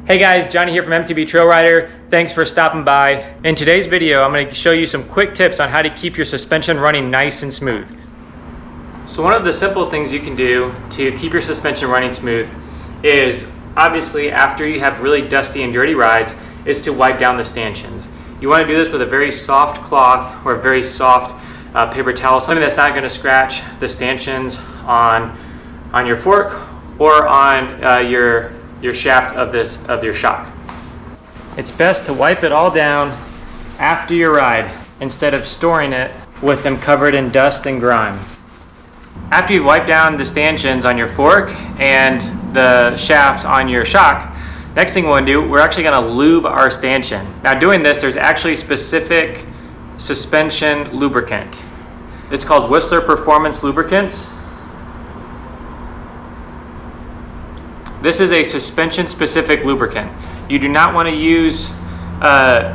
Hey guys, Johnny here from MTB Trail Rider. Thanks for stopping by. In today's video, I'm going to show you some quick tips on how to keep your suspension running nice and smooth. So one of the simple things you can do to keep your suspension running smooth is, obviously after you have really dusty and dirty rides, is to wipe down the stanchions. You want to do this with a very soft cloth or a very soft paper towel, something that's not going to scratch the stanchions on your fork or on your shaft of your shock. It's best to wipe it all down after your ride instead of storing it with them covered in dust and grime. After you've wiped down the stanchions on your fork and the shaft on your shock, next thing we're actually going to lube our stanchion. Now doing this, there's actually specific suspension lubricant. It's called Whistler Performance Lubricants. This is a suspension-specific lubricant. You do not want to use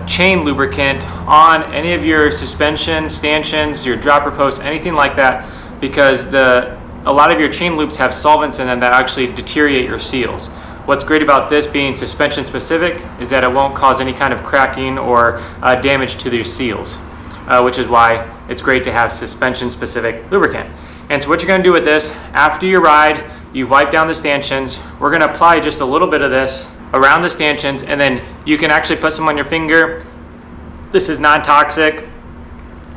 chain lubricant on any of your suspension, stanchions, your dropper posts, anything like that, because a lot of your chain loops have solvents in them that actually deteriorate your seals. What's great about this being suspension-specific is that it won't cause any kind of cracking or damage to your seals, which is why it's great to have suspension-specific lubricant. And so what you're going to do with this, after your ride, you've wiped down the stanchions, we're going to apply just a little bit of this around the stanchions, and then you can actually put some on your finger. This is non-toxic,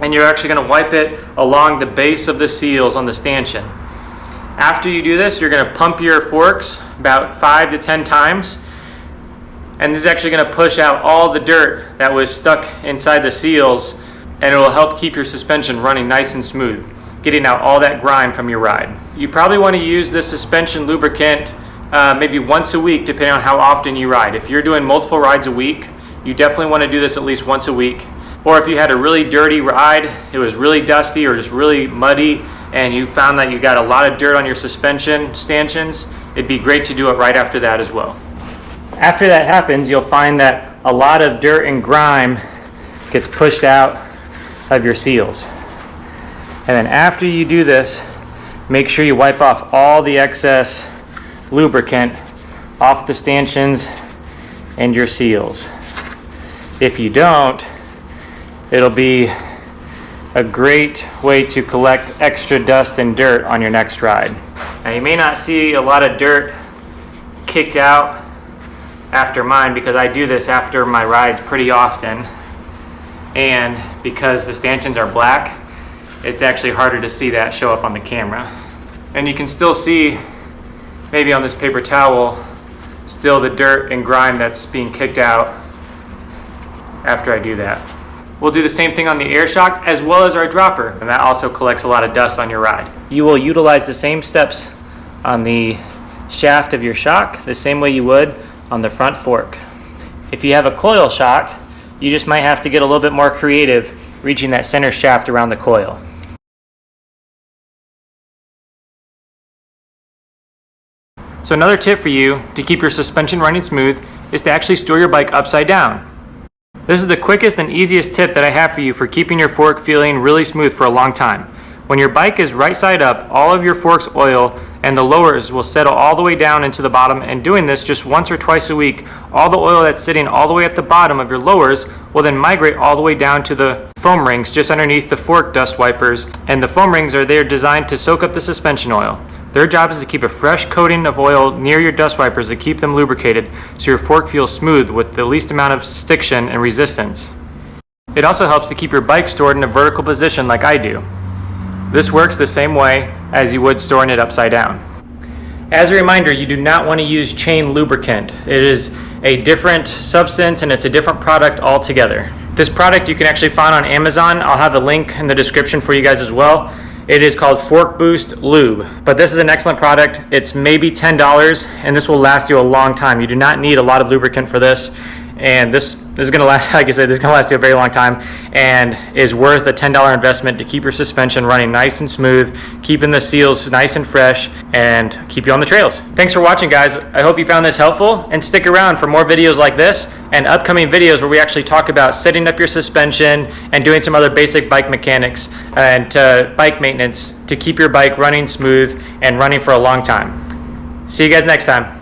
and you're actually going to wipe it along the base of the seals on the stanchion. After you do this, you're going to pump your forks about 5 to 10 times, and this is actually going to push out all the dirt that was stuck inside the seals, and it will help keep your suspension running nice and smooth, getting out all that grime from your ride. You probably want to use this suspension lubricant maybe once a week, depending on how often you ride. If you're doing multiple rides a week, you definitely want to do this at least once a week. Or if you had a really dirty ride, it was really dusty or just really muddy, and you found that you got a lot of dirt on your suspension stanchions, it'd be great to do it right after that as well. After that happens, you'll find that a lot of dirt and grime gets pushed out of your seals. And then after you do this, make sure you wipe off all the excess lubricant off the stanchions and your seals. If you don't, it'll be a great way to collect extra dust and dirt on your next ride. Now you may not see a lot of dirt kicked out after mine, because I do this after my rides pretty often, and because the stanchions are black, it's actually harder to see that show up on the camera. And you can still see, maybe on this paper towel, still the dirt and grime that's being kicked out after I do that. We'll do the same thing on the air shock as well as our dropper, and that also collects a lot of dust on your ride. You will utilize the same steps on the shaft of your shock the same way you would on the front fork. If you have a coil shock, you just might have to get a little bit more creative reaching that center shaft around the coil. So another tip for you to keep your suspension running smooth is to actually store your bike upside down. This is the quickest and easiest tip that I have for you for keeping your fork feeling really smooth for a long time. When your bike is right side up, all of your fork's oil and the lowers will settle all the way down into the bottom, and doing this just once or twice a week, all the oil that's sitting all the way at the bottom of your lowers will then migrate all the way down to the foam rings just underneath the fork dust wipers, and the foam rings are there designed to soak up the suspension oil. Their job is to keep a fresh coating of oil near your dust wipers to keep them lubricated so your fork feels smooth with the least amount of stiction and resistance. It also helps to keep your bike stored in a vertical position like I do. This works the same way as you would storing it upside down. As a reminder, you do not want to use chain lubricant. It is a different substance and it's a different product altogether. This product you can actually find on Amazon. I'll have a link in the description for you guys as well. It is called Fork Boost Lube, but this is an excellent product. It's maybe $10, and this will last you a long time. You do not need a lot of lubricant for this, and this is going to last, like I said, this is going to last you a very long time, and is worth a $10 investment to keep your suspension running nice and smooth, keeping the seals nice and fresh, and keep you on the trails. Thanks for watching, guys. I hope you found this helpful, and stick around for more videos like this and upcoming videos where we actually talk about setting up your suspension and doing some other basic bike mechanics and bike maintenance to keep your bike running smooth and running for a long time. See you guys next time.